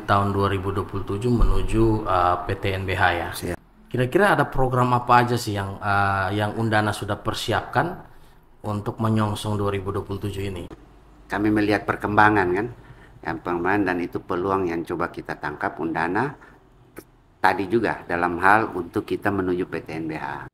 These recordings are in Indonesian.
tahun 2027 menuju PTNBH ya. Siap. Kira-kira ada program apa aja sih yang Undana sudah persiapkan untuk menyongsong 2027 ini? Kami melihat perkembangan kan, dan itu peluang yang coba kita tangkap Undana tadi juga dalam hal untuk kita menuju PTNBH.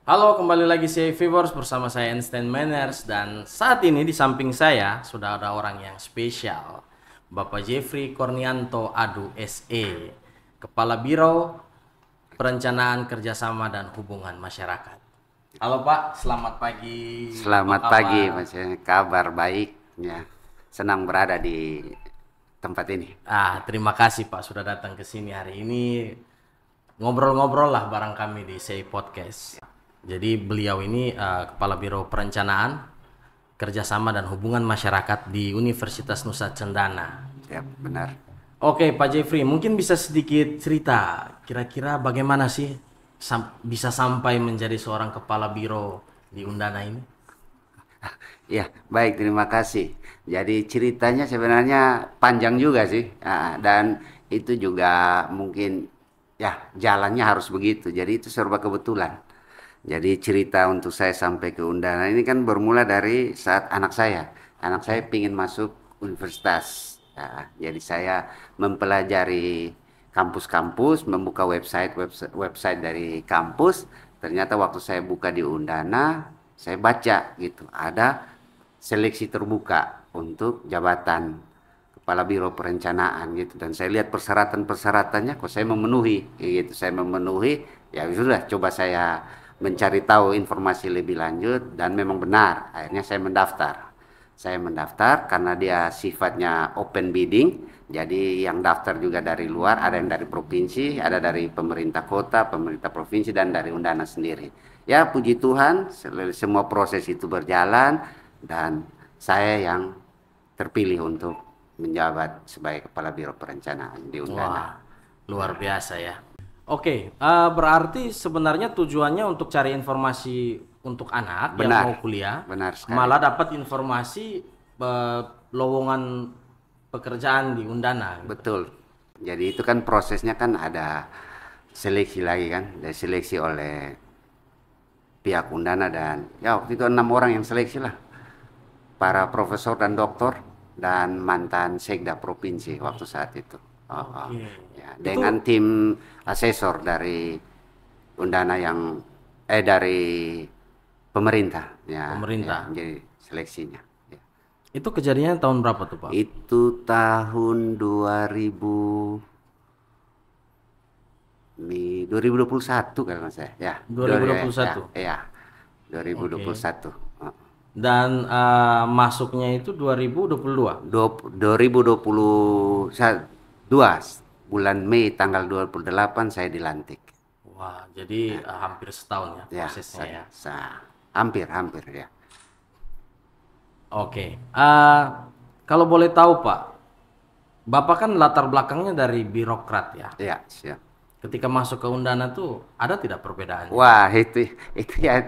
Halo, kembali lagi saya Viewers bersama saya Einstein Manners, dan saat ini di samping saya sudah ada orang yang spesial, Bapak Jeffrey Kornianto Adu SE, Kepala Biro Perencanaan Kerjasama dan Hubungan Masyarakat. Halo Pak, selamat pagi. Selamat pagi, Mas. Kabar baik ya. Senang berada di tempat ini. Terima kasih Pak sudah datang ke sini hari ini. Ngobrol-ngobrol lah bareng kami di Say Podcast. Jadi beliau ini Kepala Biro Perencanaan, Kerjasama dan Hubungan Masyarakat di Universitas Nusa Cendana. Ya, benar. Oke Pak Jeffrey, mungkin bisa sedikit cerita kira-kira bagaimana sih bisa sampai menjadi seorang Kepala Biro di Undana ini? Ya, baik, terima kasih. Jadi ceritanya sebenarnya panjang juga sih, dan itu juga mungkin ya jalannya harus begitu. Jadi itu serba kebetulan. Jadi cerita untuk saya sampai ke Undana ini kan bermula dari saat anak saya ingin masuk universitas. Ya, jadi saya mempelajari kampus-kampus, membuka website dari kampus. Ternyata waktu saya buka di Undana, saya baca gitu, ada seleksi terbuka untuk jabatan Kepala Biro Perencanaan gitu, dan saya lihat persyaratan-persyaratannya kok saya memenuhi gitu. Saya memenuhi, ya sudah, coba saya mencari tahu informasi lebih lanjut, dan memang benar. Akhirnya saya mendaftar karena dia sifatnya open bidding. Jadi yang daftar juga dari luar, ada yang dari provinsi, ada dari pemerintah kota, pemerintah provinsi, dan dari Undana sendiri. Ya puji Tuhan, semua proses itu berjalan dan saya yang terpilih untuk menjabat sebagai Kepala Biro Perencanaan di Undana. Wah, luar biasa ya. Oke, berarti sebenarnya tujuannya untuk cari informasi untuk anak yang mau kuliah, benar sekali. malah dapat informasi lowongan pekerjaan di Undana. Betul. Jadi itu kan prosesnya kan ada seleksi lagi kan, ada seleksi oleh pihak Undana, dan ya waktu itu 6 orang yang seleksi lah, para profesor dan doktor dan mantan sekda provinsi waktu saat itu. Ya, dengan tim asesor dari Undana yang dari pemerintah ya, jadi seleksinya ya. Itu kejadiannya tahun berapa tuh Pak? Itu tahun 2021 kalau nggak salah ya. 2021 ya 2021. Dan masuknya itu 2022 bulan Mei tanggal 28 saya dilantik. Wah, jadi hampir setahun ya prosesnya ya. Hampir ya. Oke. Kalau boleh tahu Pak, Bapak kan latar belakangnya dari birokrat ya. Iya, siap. Ketika masuk ke Undana tuh ada tidak perbedaan? Wah, itu ya,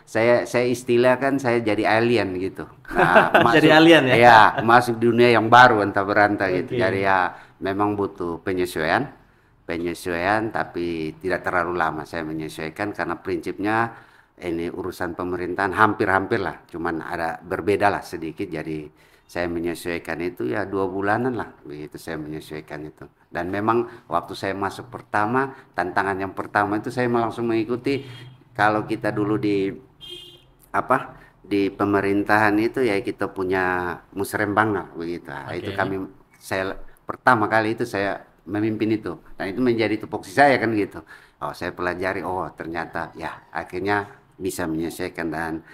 saya istilahkan saya jadi alien gitu. Nah, jadi alien ya? Ya, masuk dunia yang baru entah berantah gitu. Jadi ya memang butuh penyesuaian, tapi tidak terlalu lama saya menyesuaikan, karena prinsipnya ini urusan pemerintahan hampir lah, cuman ada berbeda lah sedikit. Jadi saya menyesuaikan itu ya 2 bulanan lah begitu saya menyesuaikan itu. Dan memang waktu saya masuk pertama, tantangan yang pertama itu saya langsung mengikuti, kalau kita dulu di pemerintahan itu ya kita punya musrembang lah begitu. Itu saya pertama kali itu saya memimpin itu, dan itu menjadi tupoksi saya kan gitu. Saya pelajari, ternyata ya akhirnya bisa menyesuaikan. Dan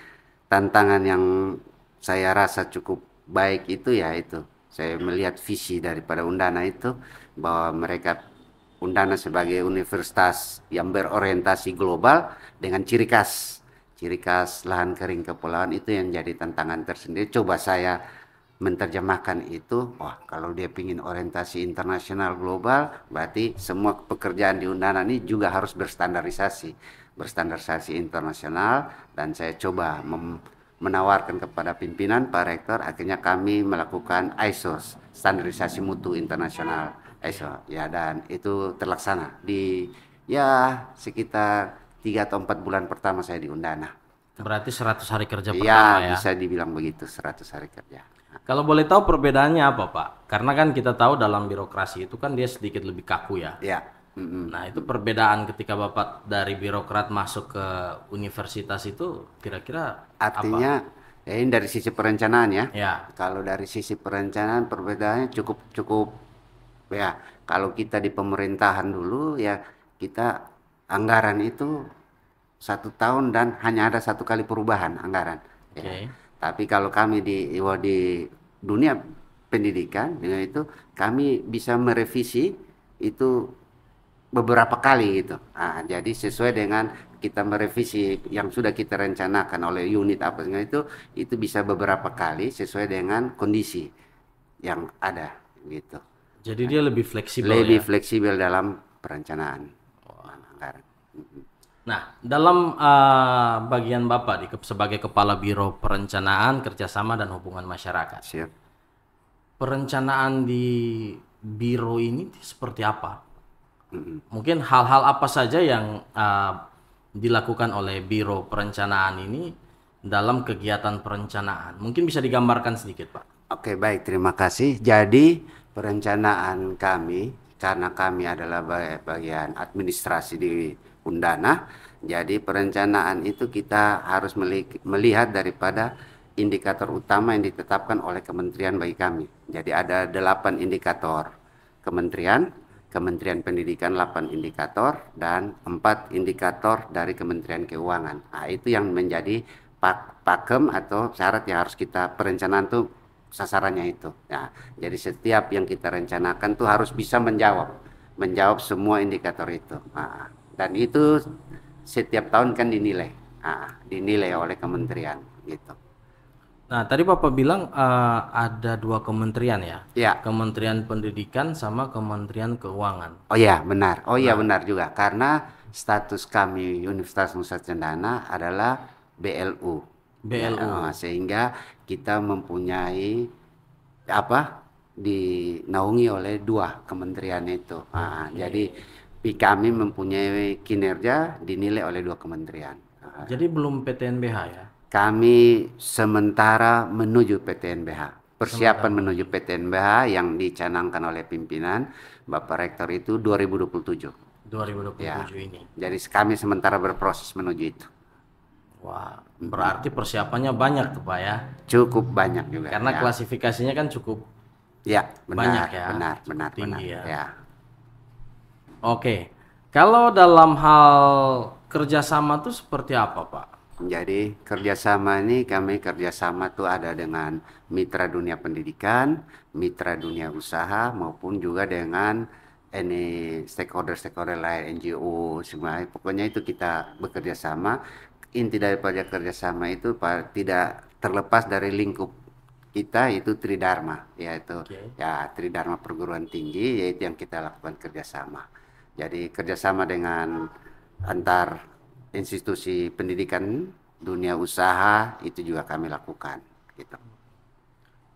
tantangan yang saya rasa cukup baik itu ya itu Saya melihat visi daripada Undana itu bahwa mereka Undana sebagai universitas yang berorientasi global dengan ciri khas lahan kering kepulauan itu yang jadi tantangan tersendiri. Coba saya menerjemahkan itu, wah kalau dia ingin orientasi internasional global, berarti semua pekerjaan di Undana ini juga harus berstandarisasi internasional, dan saya coba menawarkan kepada pimpinan Pak Rektor, akhirnya kami melakukan ISO, standarisasi mutu internasional ISO, ya, dan itu terlaksana di ya sekitar 3 atau 4 bulan pertama saya di Undana. Berarti 100 hari kerja Ya, pertama ya. bisa dibilang begitu, 100 hari kerja. Kalau boleh tahu perbedaannya apa, Pak? Karena kan kita tahu dalam birokrasi itu kan dia sedikit lebih kaku ya. Ya. Nah, itu perbedaan ketika Bapak dari birokrat masuk ke universitas itu kira-kira Artinya, ya ini dari sisi perencanaan ya. Ya. Kalau dari sisi perencanaan perbedaannya cukup ya. Kalau kita di pemerintahan dulu ya, kita anggaran itu 1 tahun dan hanya ada 1 kali perubahan anggaran. Ya. Oke. Tapi kalau kami di dunia pendidikan dengan itu kami bisa merevisi itu beberapa kali gitu. Nah, jadi sesuai dengan kita merevisi yang sudah kita rencanakan oleh unit apa itu bisa beberapa kali sesuai dengan kondisi yang ada gitu. Jadi dia lebih fleksibel Lebih ya. fleksibel dalam perencanaan anggaran. Nah, dalam bagian Bapak sebagai Kepala Biro Perencanaan, Kerjasama dan Hubungan Masyarakat, Siap. perencanaan di biro ini seperti apa? Mungkin hal-hal apa saja yang dilakukan oleh Biro Perencanaan ini dalam kegiatan perencanaan? Mungkin bisa digambarkan sedikit, Pak. Oke, baik, terima kasih. Jadi perencanaan kami, karena kami adalah bagian administrasi di Undana, jadi perencanaan itu kita harus melihat daripada indikator utama yang ditetapkan oleh kementerian bagi kami. Jadi ada 8 indikator kementerian, Kementerian Pendidikan 8 indikator, dan 4 indikator dari Kementerian Keuangan. Nah, itu yang menjadi pakem atau syarat yang harus kita perencanaan tuh sasarannya itu. Nah, jadi setiap yang kita rencanakan tuh harus bisa menjawab semua indikator itu. Nah, dan itu setiap tahun kan dinilai oleh kementerian gitu. Nah, tadi Bapak bilang ada 2 kementerian ya? Ya. Kementerian Pendidikan sama Kementerian Keuangan. Oh ya, benar. Oh iya, benar juga. Karena status kami Universitas Nusa Cendana adalah BLU. BLU. Sehingga kita mempunyai dinaungi oleh 2 kementerian itu. Jadi kami mempunyai kinerja dinilai oleh 2 kementerian. Jadi belum PTNBH ya? Kami sementara menuju PTNBH. Persiapan menuju PTNBH yang dicanangkan oleh pimpinan Bapak Rektor itu 2027. 2027 Ya. ini. Jadi kami sementara berproses menuju itu. Wah, berarti persiapannya banyak tuh Pak ya? Cukup banyak juga. Karena ya. klasifikasinya kan cukup Ya, benar, banyak ya, benar, tinggi benar. ya. Oke, kalau dalam hal kerjasama tuh seperti apa Pak? Jadi kerjasama ini kami kerjasama tuh ada dengan mitra dunia pendidikan, mitra dunia usaha, maupun juga dengan ini stakeholder lain, NGO, semua. Pokoknya itu kita bekerja sama. Inti daripada kerjasama itu tidak terlepas dari lingkup kita, itu Tridharma, yaitu ya Tridharma perguruan tinggi, yaitu yang kita lakukan kerjasama. Jadi kerjasama dengan antar institusi pendidikan, dunia usaha itu juga kami lakukan gitu.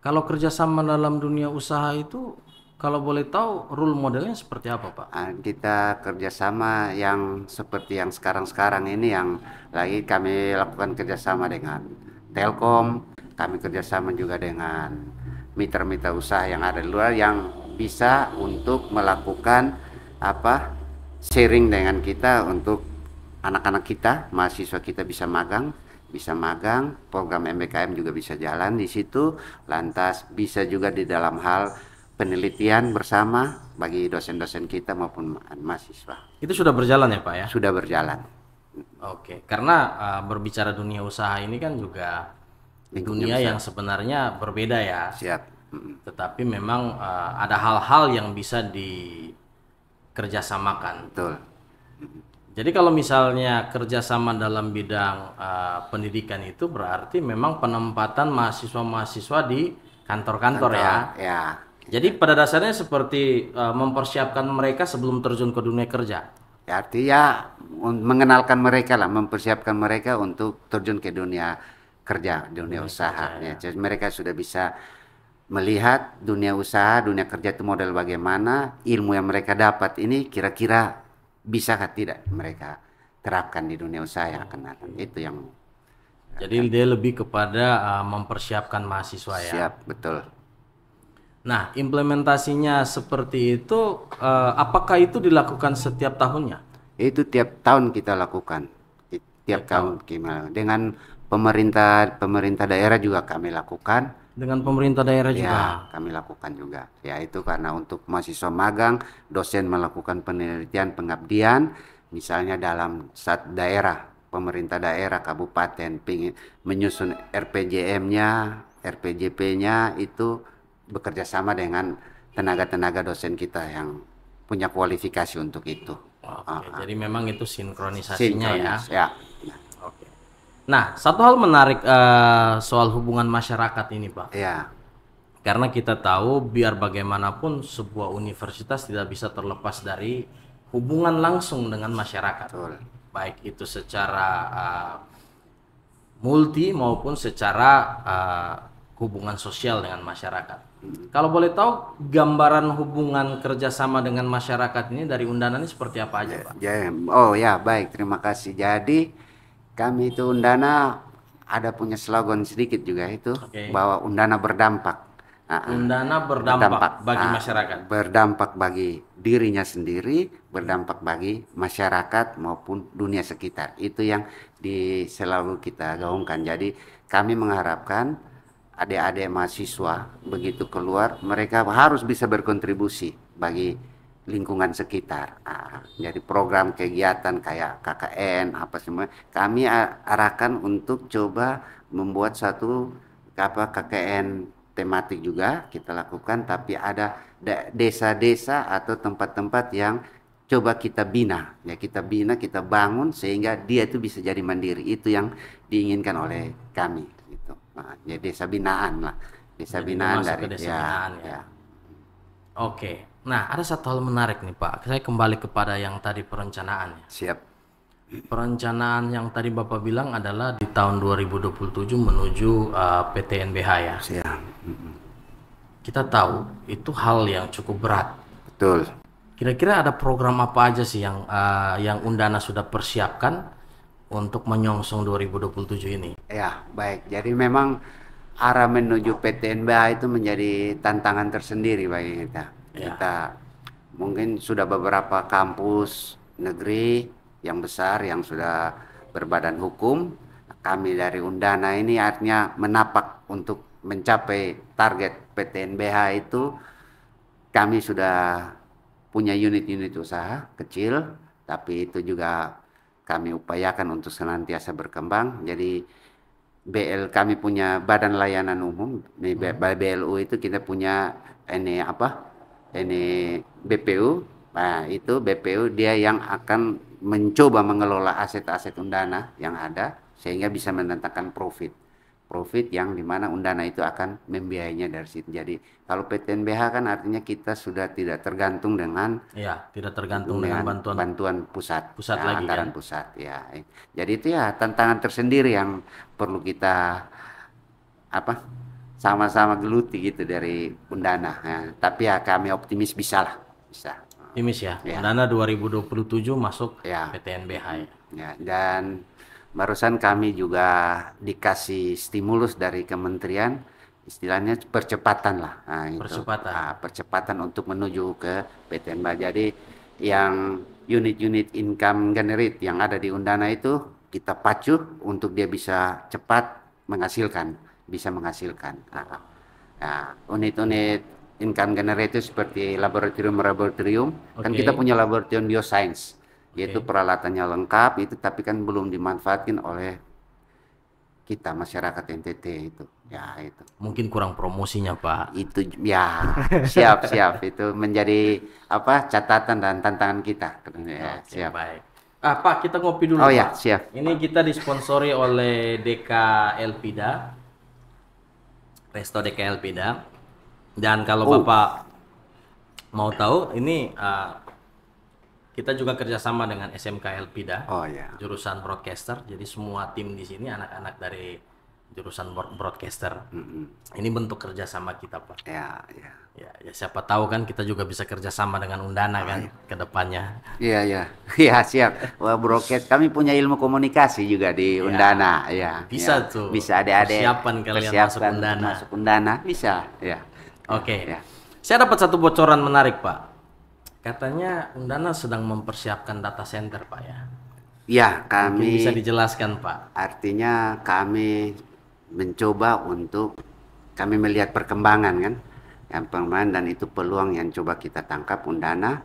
Kalau kerjasama dalam dunia usaha itu, kalau boleh tahu role modelnya seperti apa Pak? Kita kerjasama yang seperti yang sekarang ini, yang lagi kami lakukan kerjasama dengan Telkom, kami kerjasama juga dengan mitra-mitra usaha yang ada di luar yang bisa untuk melakukan sharing dengan kita untuk anak-anak kita, mahasiswa kita bisa magang, program MBKM juga bisa jalan di situ, lantas bisa juga di dalam hal penelitian bersama bagi dosen-dosen kita maupun mahasiswa. Itu sudah berjalan ya Pak ya? Sudah berjalan. Oke, karena berbicara dunia usaha ini kan juga dunia yang sebenarnya berbeda ya. Siap. Tetapi memang ada hal-hal yang bisa dikerjasamakan. Betul. Jadi kalau misalnya kerjasama dalam bidang pendidikan itu berarti memang penempatan mahasiswa-mahasiswa di kantor-kantor ya. Ya, Jadi pada dasarnya seperti mempersiapkan mereka sebelum terjun ke dunia kerja. ya, artinya mengenalkan mereka lah, mempersiapkan mereka untuk terjun ke dunia kerja, dunia usaha. Ya. Jadi mereka sudah bisa melihat dunia usaha, dunia kerja itu model bagaimana, ilmu yang mereka dapat ini kira-kira bisakah tidak mereka terapkan di dunia usaha yang akan datang. Itu yang Jadi dia lebih kepada mempersiapkan mahasiswa ya. siap, betul. Nah, implementasinya seperti itu, apakah itu dilakukan setiap tahunnya? Itu tiap tahun kita lakukan. Tiap tahun gimana? Dengan pemerintah daerah juga kami lakukan. Dengan pemerintah daerah juga. Ya, kami lakukan juga. Ya, itu karena untuk mahasiswa magang, dosen melakukan penelitian pengabdian, misalnya dalam satu daerah, pemerintah daerah, kabupaten, menyusun RPJM-nya, RPJP-nya, itu bekerja sama dengan tenaga-tenaga dosen kita yang punya kualifikasi untuk itu. Oke, jadi memang itu sinkronisasinya ya. Sinkronis, ya. Oke. Nah, satu hal menarik soal hubungan masyarakat ini, Pak. Ya, Karena kita tahu biar bagaimanapun sebuah universitas tidak bisa terlepas dari hubungan langsung dengan masyarakat. betul. Baik itu secara multi maupun secara hubungan sosial dengan masyarakat. Kalau boleh tahu gambaran hubungan kerjasama dengan masyarakat ini dari Undana ini seperti apa aja, Pak? Oh ya, baik, terima kasih. Jadi kami itu Undana ada punya slogan sedikit juga itu, Oke. bahwa Undana berdampak. Undana berdampak bagi masyarakat. Berdampak bagi dirinya sendiri, berdampak bagi masyarakat maupun dunia sekitar. Itu yang selalu kita gaungkan. Jadi kami mengharapkan adik-adik mahasiswa begitu keluar mereka harus bisa berkontribusi bagi lingkungan sekitar. Jadi program kegiatan kayak KKN apa semua kami arahkan untuk coba membuat satu KKN tematik juga kita lakukan, tapi ada desa-desa atau tempat-tempat yang coba kita bina, ya kita bina, kita bangun sehingga dia itu bisa jadi mandiri. Itu yang diinginkan oleh kami gitu. Nah, ya desa binaan lah, desa Jadi binaan masuk dari ke desa binaan ya. ya. Oke. Nah, ada satu hal menarik nih, Pak. Saya kembali kepada yang tadi perencanaan ya. Siap. Perencanaan yang tadi Bapak bilang adalah di tahun 2027 menuju PTNBH ya. Siap. Kita tahu itu hal yang cukup berat. Betul. Kira-kira ada program apa aja sih yang Undana sudah persiapkan untuk menyongsong 2027 ini? Ya, baik. Jadi memang arah menuju PTNBH itu menjadi tantangan tersendiri bagi kita. Ya. Kita mungkin sudah beberapa kampus negeri yang besar yang sudah berbadan hukum. Kami dari Undana ini artinya menapak untuk mencapai target PTNBH itu. Kami sudah punya unit-unit usaha kecil, tapi itu juga kami upayakan untuk senantiasa berkembang. Jadi kami punya Badan Layanan Umum, BLU itu kita punya ini BPU. Nah, itu BPU dia yang akan mencoba mengelola aset-aset Undana yang ada sehingga bisa mendatangkan profit yang dimana Undana itu akan membiayainya dari situ. Jadi kalau PTNBH kan artinya kita sudah tidak tergantung dengan tidak tergantung dengan bantuan pusat lagi anggaran kan? pusat ya. Jadi itu ya tantangan tersendiri yang perlu kita sama-sama geluti gitu dari Undana ya. Tapi ya kami optimis bisa. Optimis ya. Ya. Undana 2027 masuk Ya. PTNBH ya. Ya, dan barusan kami juga dikasih stimulus dari kementerian, istilahnya percepatan lah. Nah, percepatan untuk menuju ke PTNBH. Jadi yang unit-unit income generate yang ada di Undana itu kita pacu untuk dia bisa cepat bisa menghasilkan. Nah, unit-unit income generator seperti laboratorium kan kita punya laboratorium bioscience, yaitu peralatannya lengkap itu tapi kan belum dimanfaatkan oleh kita masyarakat NTT itu. Ya itu. Mungkin kurang promosinya, Pak. Itu ya siap itu menjadi apa catatan dan tantangan kita. Ya, Oke, siap. baik. Pak, kita ngopi dulu, Oh Pak. ya, siap. Ini kita disponsori oleh DK Elpida, Resto DK Elpida. Dan kalau Bapak mau tahu, ini kita juga kerjasama dengan SMK Elpida, Oh ya. jurusan broadcaster. Jadi semua tim di sini anak-anak dari jurusan broadcaster. Ini bentuk kerjasama kita, Pak. Ya, ya. Ya, siapa tahu kan kita juga bisa kerjasama dengan Undana kan ke depannya. Iya, ya. Ya, siap. Wah, broadcast kami punya ilmu komunikasi juga di Undana, ya. Bisa Ya. tuh. Bisa adik-adik Persiapan kalian masuk Undana. Masuk Undana, bisa, ya. Oke. Ya. Saya dapat satu bocoran menarik, Pak. Katanya Undana sedang mempersiapkan data center, Pak ya. Ya, Mungkin kami bisa dijelaskan, Pak. artinya kami mencoba untuk kami melihat perkembangan kan, yang perkembangan dan itu peluang yang coba kita tangkap Undana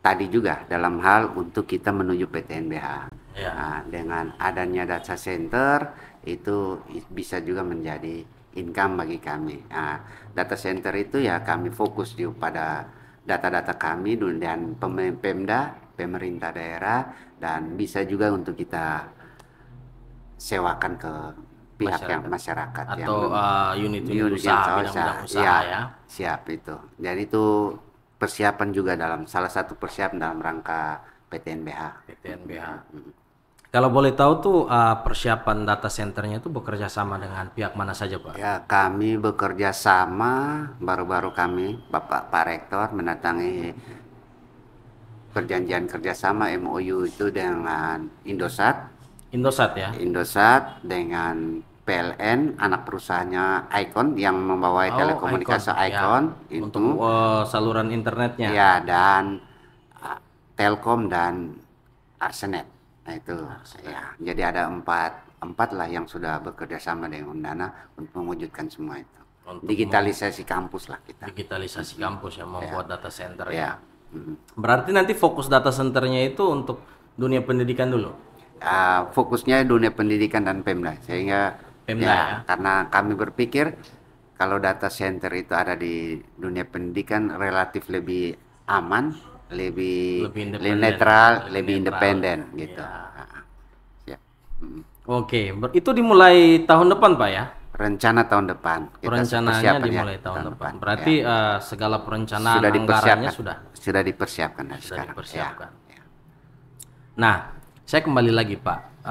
tadi juga dalam hal untuk kita menuju PTNBH. Ya. Nah, dengan adanya data center itu bisa juga menjadi income bagi kami. Nah, data center itu ya kami fokus pada data-data kami dan Pemda, pemerintah daerah, dan bisa juga untuk kita sewakan ke pihak yang masyarakat Atau unit-unit unit usaha, yang bidang-bidang usaha ya. Siap itu. Jadi itu persiapan juga salah satu persiapan dalam rangka PTNBH. PTNBH. Kalau boleh tahu tuh persiapan data centernya itu bekerja sama dengan pihak mana saja, Pak? Ya, kami bekerja sama, baru-baru kami Bapak Pak Rektor mendatangi perjanjian kerjasama MOU itu dengan Indosat Indosat dengan PLN, anak perusahaannya Icon yang membawai telekomunikasi Icon ya, itu untuk saluran internetnya. ya, dan Telkom dan Arsenet. Nah itu ya, jadi ada empat lah yang sudah bekerja sama dengan Undana untuk mewujudkan semua itu. Untuk Digitalisasi kampus lah kita. Digitalisasi kampus yang membuat data center Ya. ya. Berarti nanti fokus data centernya itu untuk dunia pendidikan dulu. Fokusnya dunia pendidikan dan Pemda, sehingga Pemda ya. karena kami berpikir kalau data center itu ada di dunia pendidikan relatif lebih aman, lebih netral, lebih independen gitu. Ya. Oke, itu dimulai tahun depan, Pak ya? Rencana tahun depan. Perencanaannya dimulai tahun depan. Berarti segala perencanaan anggarannya sudah dipersiapkan dari sekarang. Dipersiapkan. Ya. Nah, saya kembali lagi, Pak.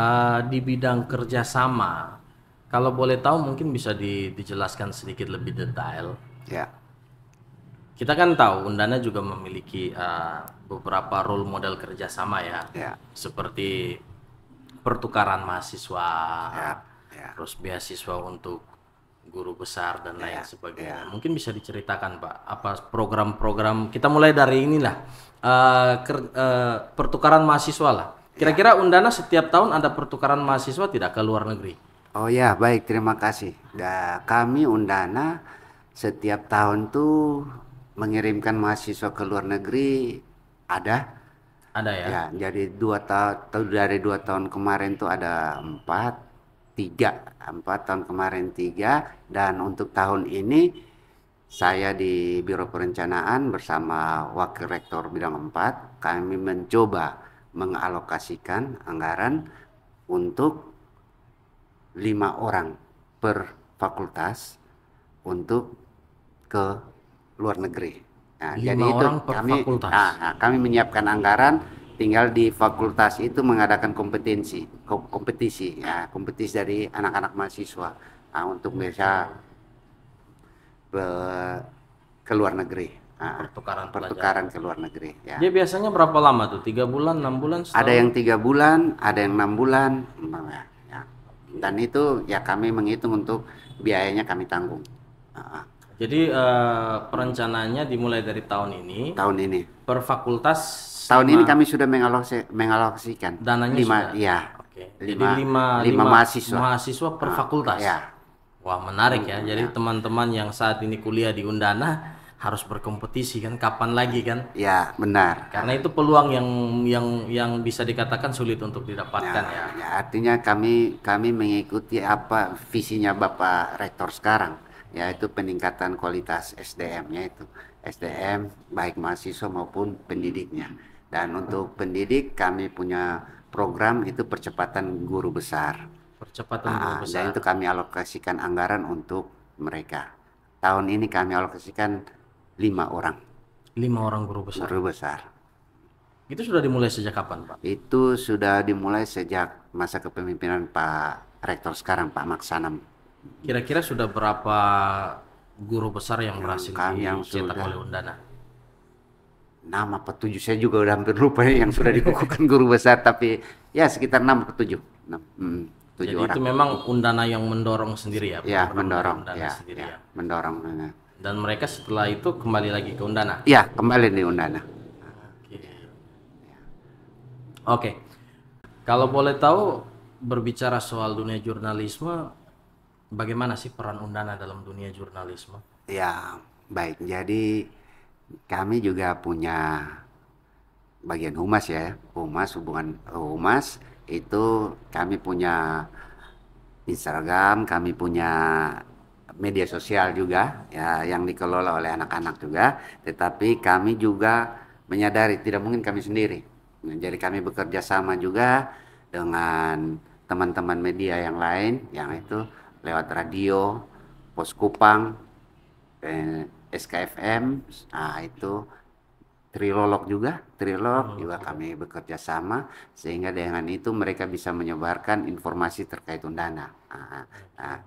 Di bidang kerjasama, kalau boleh tahu mungkin bisa dijelaskan sedikit lebih detail. Ya. Kita kan tahu Undana juga memiliki beberapa role model kerjasama ya. Seperti pertukaran mahasiswa, terus beasiswa untuk guru besar dan lain sebagainya. Mungkin bisa diceritakan, Pak, apa program-program, kita mulai dari inilah pertukaran mahasiswa lah. Kira-kira Undana setiap tahun ada pertukaran mahasiswa tidak ke luar negeri? Oh ya, baik, terima kasih. Kami Undana setiap tahun tuh mengirimkan mahasiswa ke luar negeri ada ya. Ya, jadi dari 2 tahun kemarin tuh ada 4 tahun kemarin 3, dan untuk tahun ini saya di Biro Perencanaan bersama Wakil Rektor Bidang 4 kami mencoba mengalokasikan anggaran untuk 5 orang per fakultas untuk ke luar negeri. Nah, jadi itu kami menyiapkan anggaran, tinggal di fakultas itu mengadakan kompetisi dari anak-anak mahasiswa untuk bisa ke luar negeri. Pertukaran ke luar negeri. Ya. Dia biasanya berapa lama tuh? 3 bulan, 6 bulan? Setahun? Ada yang 3 bulan, ada yang 6 bulan. Ya. Dan itu ya kami menghitung untuk biayanya kami tanggung. Jadi perencanaannya dimulai dari tahun ini. Per fakultas. Tahun ini kami sudah mengalokasikan. Dananya 5, sudah. ya. Oke. Jadi 5 mahasiswa per fakultas. Ya. Wah, menarik ya. Jadi teman-teman yang saat ini kuliah di Undana harus berkompetisi kan, kapan lagi kan? Ya, benar. Karena itu peluang yang bisa dikatakan sulit untuk didapatkan ya. Ya, artinya kami mengikuti apa visinya Bapak Rektor sekarang, yaitu peningkatan kualitas SDM-nya itu. SDM baik mahasiswa maupun pendidiknya. Dan untuk pendidik kami punya program itu percepatan guru besar. Percepatan guru Dan besar. itu kami alokasikan anggaran untuk mereka. Tahun ini kami alokasikan 5 orang 5 orang guru besar. guru besar. Itu sudah dimulai sejak kapan, Pak? Itu sudah dimulai sejak masa kepemimpinan Pak Rektor sekarang, Pak Maksanam. Kira-kira sudah berapa guru besar yang berhasil yang dicetak sudah oleh Undana? Nama petujuh saya juga udah hampir lupa yang sudah dikukuhkan guru besar, tapi ya sekitar 6 ke 7. 7 Jadi orang. itu memang Undana yang mendorong sendiri ya? Ya, program mendorong. dari Undana Ya, sendiri ya, ya. mendorong. Dan mereka setelah itu kembali lagi ke Undana? Ya, kembali di Undana. Oke. Kalau boleh tahu, berbicara soal dunia jurnalisme, bagaimana sih peran Undana dalam dunia jurnalisme? Ya, baik. Jadi kami juga punya bagian humas ya, hubungan humas itu kami punya Instagram, kami punya media sosial juga ya yang dikelola oleh anak-anak juga, tetapi kami juga menyadari tidak mungkin kami sendiri. Nah, jadi kami bekerja sama juga dengan teman-teman media yang lain yang itu lewat radio, Pos Kupang, SKFM, nah itu Trilog juga kami bekerja sama sehingga dengan itu mereka bisa menyebarkan informasi terkait Undana.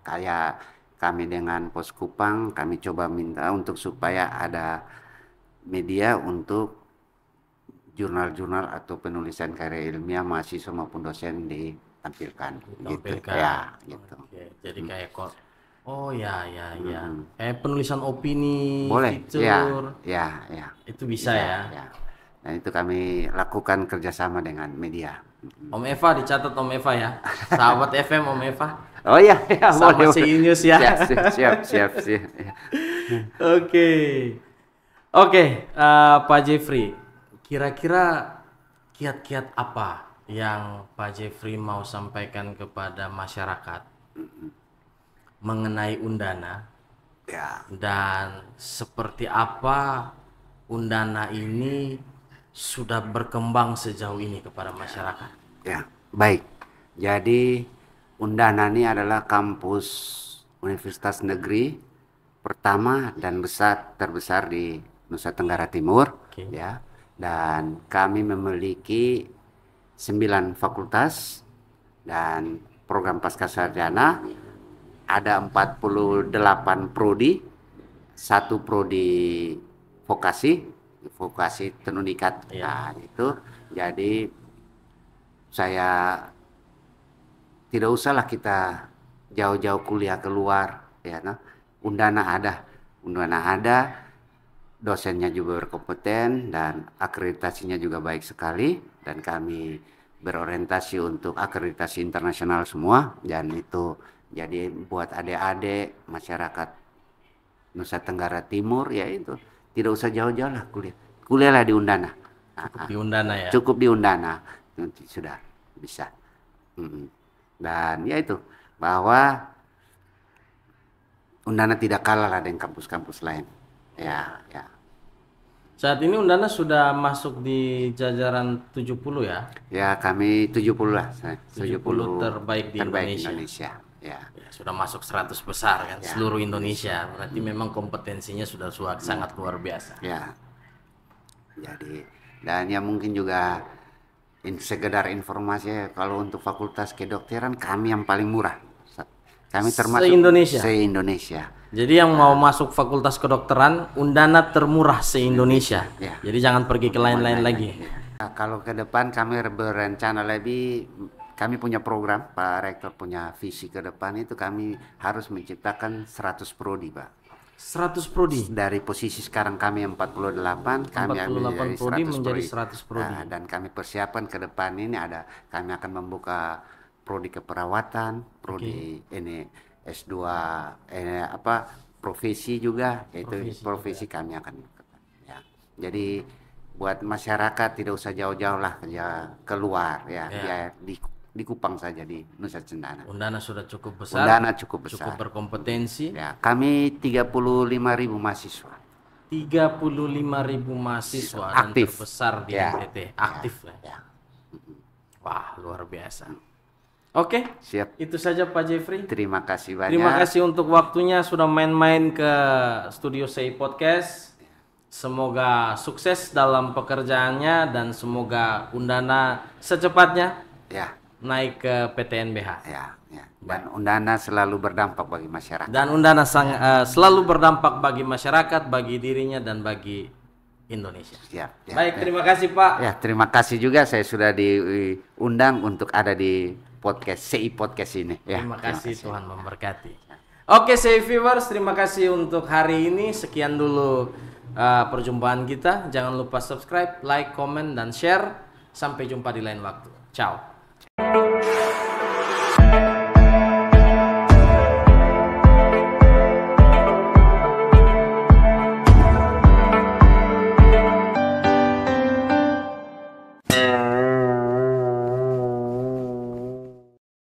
Kayak kami dengan Pos Kupang kami coba minta untuk supaya ada media untuk jurnal-jurnal atau penulisan karya ilmiah mahasiswa maupun dosen ditampilkan. Gitu. Ya, gitu. Oke, jadi kayak oh ya, kayak penulisan opini, Boleh, fitur, ya. itu bisa ya. Dan itu kami lakukan kerjasama dengan media. Om Eva dicatat Om Eva ya, sahabat FM Om Eva. Oh ya, Sama boleh. News ya. Siap. Oke, Pak Jeffrey, kira-kira kiat-kiat apa yang Pak Jeffrey mau sampaikan kepada masyarakat mengenai Undana? Ya, Dan seperti apa Undana ini sudah berkembang sejauh ini kepada masyarakat? ya, baik. Jadi Undana ini adalah kampus Universitas Negeri pertama dan terbesar di Nusa Tenggara Timur, ya. Dan kami memiliki 9 fakultas dan program pascasarjana, ada 48 prodi, 1 prodi vokasi tenun ikat. Nah, itu jadi saya tidak usahlah kita jauh-jauh kuliah keluar, ya. Undana ada, dosennya juga berkompeten dan akreditasinya juga baik sekali, dan kami berorientasi untuk akreditasi internasional semua, dan itu jadi buat adik-adik masyarakat Nusa Tenggara Timur ya itu tidak usah jauh-jauh lah kuliahlah di Undana. Di Undana ya. Cukup di Undana nanti sudah bisa. Dan ya itu bahwa Undana tidak kalah lah dengan kampus-kampus lain. Ya. Saat ini Undana sudah masuk di jajaran 70 ya? Ya, kami 70 lah. 70 terbaik di Indonesia. Ya, sudah masuk 100 besar kan, seluruh Indonesia. Berarti memang kompetensinya sudah sangat luar biasa. Ya. Jadi, dan ya mungkin juga sekedar informasi, kalau untuk fakultas kedokteran kami yang paling murah. Kami termasuk se-Indonesia. Jadi yang mau masuk fakultas kedokteran, Undana termurah se-Indonesia. Ya. Jadi jangan pergi ke lain-lain lagi. Nah, kalau ke depan kami berencana lebih, kami punya program, Pak Rektor punya visi ke depan itu kami harus menciptakan 100 prodi, Pak. 100 prodi? Dari posisi sekarang kami 48, kami 48 prodi menjadi 100 prodi. Nah, dan kami persiapan ke depan ini kami akan membuka prodi keperawatan, prodi ini S2 profesi juga, yaitu profesi kami akan ya. Jadi buat masyarakat tidak usah jauh-jauh lah keluar ya, ya di Kupang saja di Nusa Cendana. Undana sudah cukup besar. Undana cukup besar. Cukup berkompetensi. Ya, kami 35.000 mahasiswa. 35.000 mahasiswa aktif. Dan terbesar di NTT, aktif lah. Ya. Wah, luar biasa. Oke, siap. Itu saja Pak Jeffrey. Terima kasih banyak. Terima kasih untuk waktunya sudah main-main ke Studio CI Podcast. Semoga sukses dalam pekerjaannya dan semoga Undana secepatnya naik ke PTNBH. Ya. Dan Undana selalu berdampak bagi masyarakat. Dan Undana selalu berdampak bagi masyarakat, bagi dirinya dan bagi Indonesia. Siap. Baik, terima kasih Pak. Ya, terima kasih juga saya sudah diundang untuk ada di podcast CI Podcast ini. Ya, terima kasih. Tuhan memberkati. Oke, CI viewers, terima kasih untuk hari ini. Sekian dulu perjumpaan kita. Jangan lupa subscribe, like, komen, dan share. Sampai jumpa di lain waktu. Ciao.